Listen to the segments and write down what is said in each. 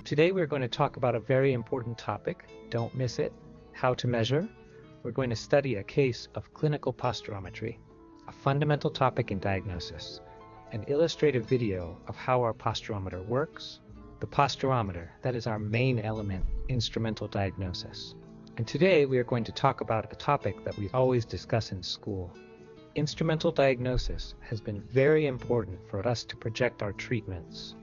Today we're going to talk about a very important topic. Don't miss it. How to measure. We're going to study a case of clinical posturometry, a fundamental topic in diagnosis, an illustrative video of how our posturometer works, the posturometer, that is our main element, instrumental diagnosis. And today we are going to talk about a topic that we always discuss in school. Instrumental diagnosis has been very important for us to project our treatments,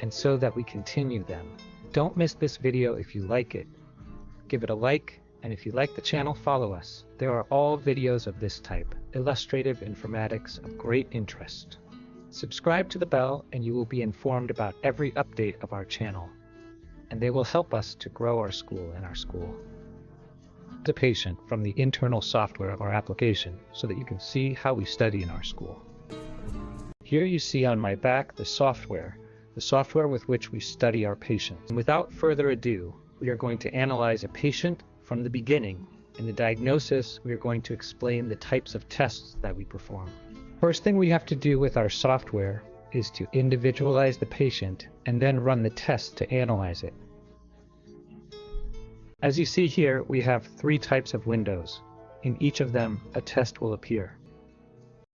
and so that we continue them. Don't miss this video if you like it. Give it a like, and if you like the channel, follow us. There are all videos of this type, illustrative informatics of great interest. Subscribe to the bell and you will be informed about every update of our channel, and they will help us to grow our school and our school. The patient from the internal software of our application so that you can see how we study in our school. Here you see on my back the software with which we study our patients. And without further ado, we are going to analyze a patient from the beginning. In the diagnosis, we are going to explain the types of tests that we perform. First thing we have to do with our software is to individualize the patient and then run the test to analyze it. As you see here, we have 3 types of windows. In each of them, a test will appear.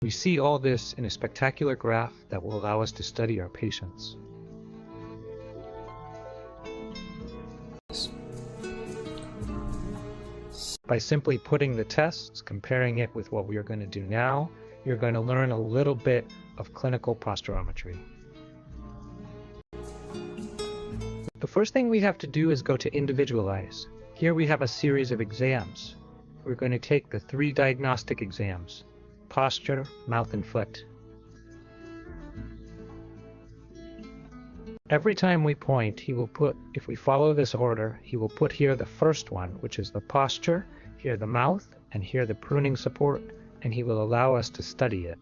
We see all this in a spectacular graph that will allow us to study our patients. By simply putting the tests, comparing it with what we are going to do now, you're going to learn a little bit of clinical posturometry. The first thing we have to do is go to individualize. Here we have a series of exams. We're going to take the 3 diagnostic exams: posture, mouth, and foot. Every time we point, he will put, if we follow this order, he will put here the first one, which is the posture, here the mouth, and here the pruning support, and he will allow us to study it.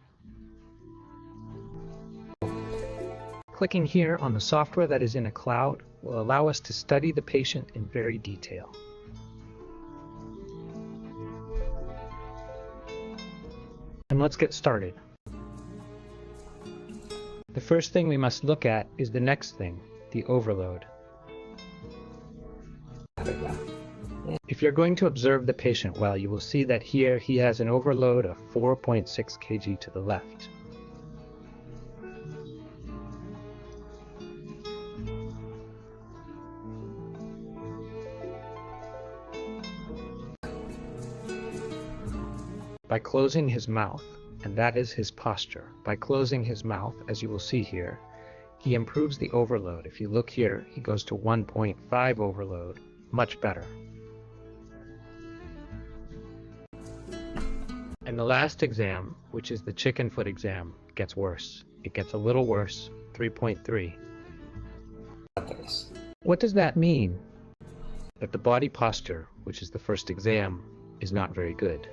Clicking here on the software that is in a cloud will allow us to study the patient in very detail. And let's get started. The first thing we must look at is the next thing, the overload. If you're going to observe the patient well, you will see that here he has an overload of 4.6 kg to the left. By closing his mouth, and that is his posture, by closing his mouth, as you will see here, he improves the overload. If you look here, he goes to 1.5 overload, much better. And the last exam, which is the chicken foot exam, gets worse. It gets a little worse, 3.3. What does that mean? That the body posture, which is the first exam, is not very good.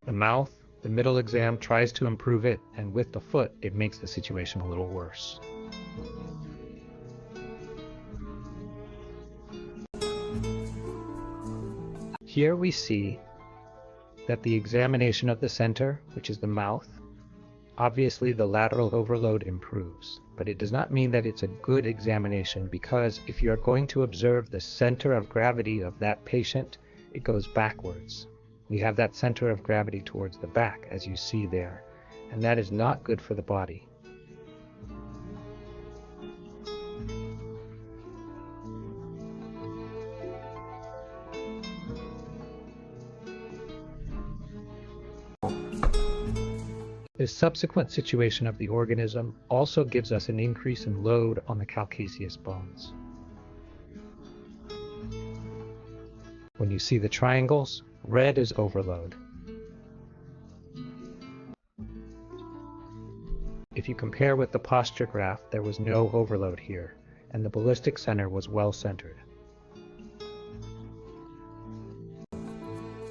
The mouth, the middle exam, tries to improve it, and with the foot, it makes the situation a little worse. Here we see that the examination of the center, which is the mouth, obviously the lateral overload improves, but it does not mean that it's a good examination, because if you are going to observe the center of gravity of that patient, it goes backwards. We have that center of gravity towards the back, as you see there, and that is not good for the body. The subsequent situation of the organism also gives us an increase in load on the calcaneus bones. When you see the triangles, red is overload. If you compare with the posture graph, there was no overload here, and the ballistic center was well centered.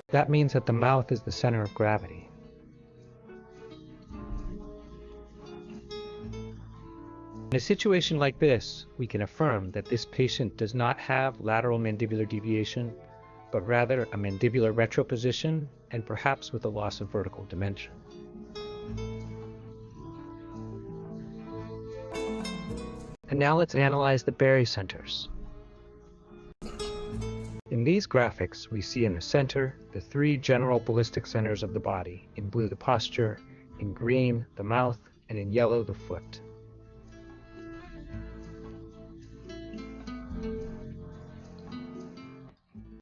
That means that the mouth is the center of gravity. In a situation like this, we can affirm that this patient does not have lateral mandibular deviation, but rather a mandibular retroposition, and perhaps with a loss of vertical dimension. And now let's analyze the barycenters. In these graphics, we see in the center the three general ballistic centers of the body. In blue, the posture; in green, the mouth; and in yellow, the foot.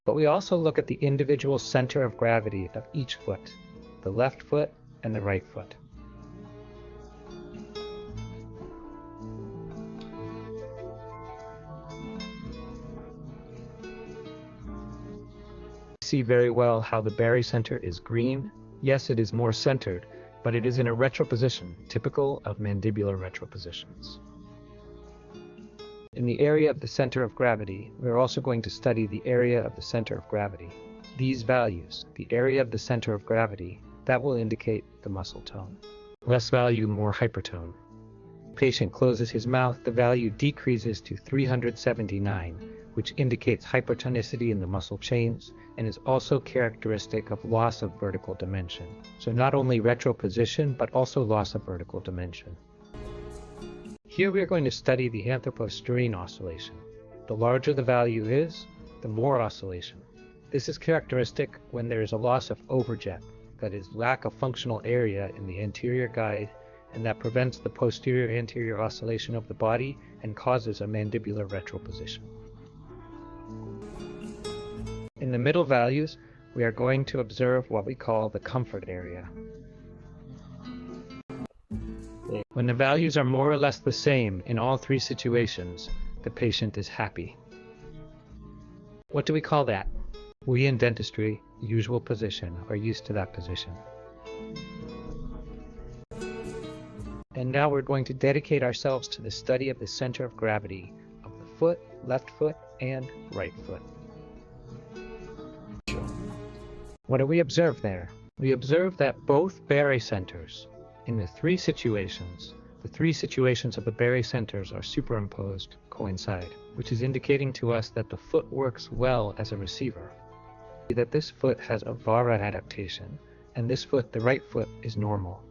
But we also look at the individual center of gravity of each foot, the left foot and the right foot. See very well how the barycenter is green. Yes, it is more centered, but it is in a retroposition, typical of mandibular retropositions. In the area of the center of gravity, we are also going to study the area of the center of gravity. These values, the area of the center of gravity, that will indicate the muscle tone. Less value, more hypertone. Patient closes his mouth, the value decreases to 379, which indicates hypertonicity in the muscle chains and is also characteristic of loss of vertical dimension. So not only retroposition, but also loss of vertical dimension. Here we are going to study the anteroposterior oscillation. The larger the value is, the more oscillation. This is characteristic when there is a loss of overjet, that is, lack of functional area in the anterior guide, and that prevents the posterior-anterior oscillation of the body and causes a mandibular retroposition. In the middle values, we are going to observe what we call the comfort area. When the values are more or less the same in all three situations, the patient is happy. What do we call that? We in dentistry, usual position, are used to that position. And now we're going to dedicate ourselves to the study of the center of gravity of the foot, left foot, and right foot. What do we observe there? We observe that both barycenters, in the three situations of the barycenters are superimposed, coincide, which is indicating to us that the foot works well as a receiver. That this foot has a Vara adaptation, and this foot, the right foot, is normal.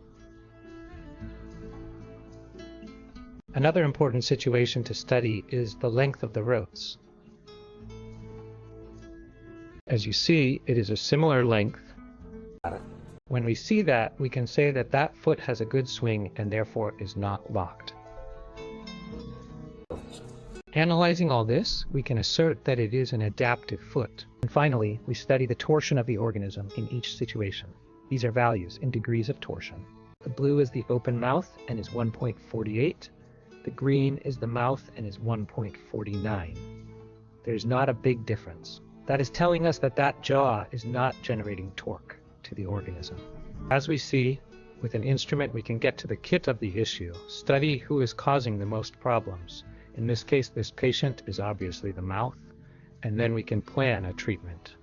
Another important situation to study is the length of the rotes. As you see, it is a similar length. When we see that, we can say that that foot has a good swing and therefore is not locked. Analyzing all this, we can assert that it is an adaptive foot. And finally, we study the torsion of the organism in each situation. These are values in degrees of torsion. The blue is the open mouth and is 1.48. The green is the mouth and is 1.49. There's not a big difference. That is telling us that that jaw is not generating torque to the organism. As we see, with an instrument we can get to the kit of the issue, study who is causing the most problems. In this case, this patient is obviously the mouth, and then we can plan a treatment.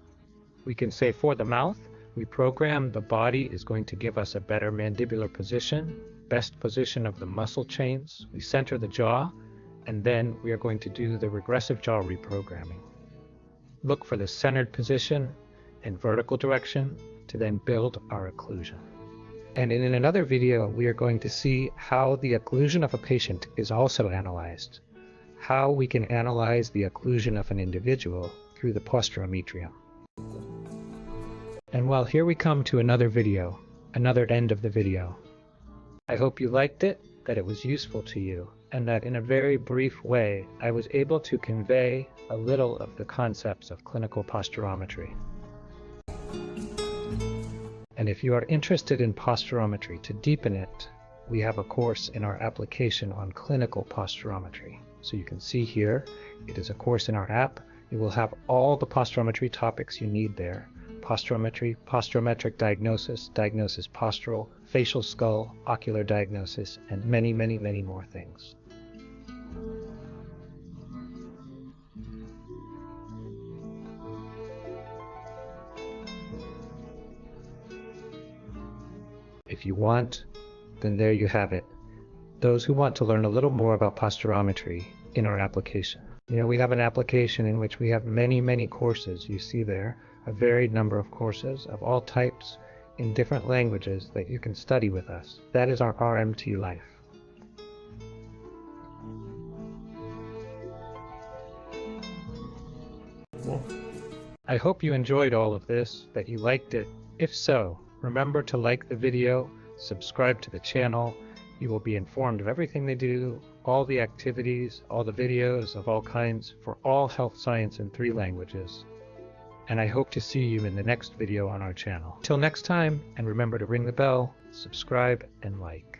We can say for the mouth, we program the body is going to give us a better mandibular position, best position of the muscle chains, we center the jaw, and then we are going to do the regressive jaw reprogramming. Look for the centered position and vertical direction to then build our occlusion. And in another video, we are going to see how the occlusion of a patient is also analyzed, how we can analyze the occlusion of an individual through the posturometer. And well, here we come to another video, another end of the video. I hope you liked it, that it was useful to you, and that in a very brief way, I was able to convey a little of the concepts of clinical posturometry. And if you are interested in posturometry, to deepen it, we have a course in our application on clinical posturometry. So you can see here, it is a course in our app. It will have all the posturometry topics you need there. Posturometry, posturometric diagnosis, diagnosis postural, facial skull, ocular diagnosis, and many, many, many more things. If you want, then there you have it. Those who want to learn a little more about posturometry in our application. We have an application in which we have many, many courses. You see there a varied number of courses of all types in different languages that you can study with us. That is our R.M.P life. I hope you enjoyed all of this, that you liked it. If so, remember to like the video, subscribe to the channel. You will be informed of everything they do, all the activities, all the videos of all kinds for all health science in 3 languages. And I hope to see you in the next video on our channel. Till next time, and remember to ring the bell, subscribe, and like.